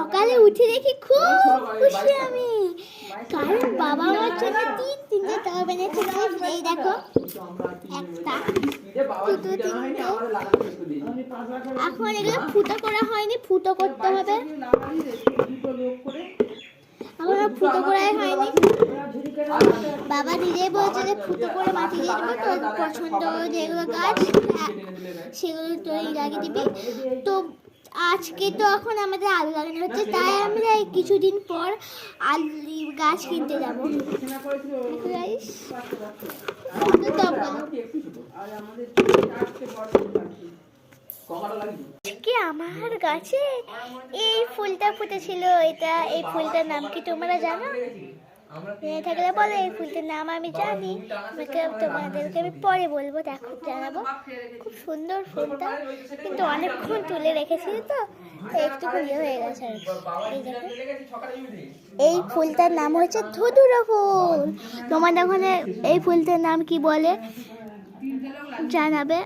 সকালে উঠে দেখি খুব খুশি আমি, কারণ বাবা আমার জন্য তিনটে তাওয়া বানিয়েছে। এই দেখো, একটা, দুটো, তিনটে। এখন এগুলো ফুটো করা হয়নি, ফুটো করতে হবে। এখন ফুটো করাই হয়নি। বাবা নিজেই বলছে যে ফুটো করে মাটি দিয়ে দেবো, তোর পছন্দ যেগুলো গাছ সেগুলো তুই লাগিয়ে দিবি। তো আজকে তো এখন আমাদের আলু লাগানো হচ্ছে, তাই আমরা কিছুদিন পর আলু গাছ কিনতে যাবো। কি আমার গাছে এই ফুলটা ফুটেছিল, এই ফুলটার নাম কি তোমরা জানো? থাকলে বলো, এই ফুলটার নাম আমি জানি, তোমাদেরকে আমি পরে বলবো, দেখো জানাবো। খুব সুন্দর ফুলটা, কিন্তু অনেকক্ষণ তুলে রেখেছিল তো একটু ইয়ে হয়ে গেছে। এই ফুলটার নাম হচ্ছে ধুতুরা ফুল। তোমাদের ওখানে এই ফুলটার নাম কি বলে জানাবে।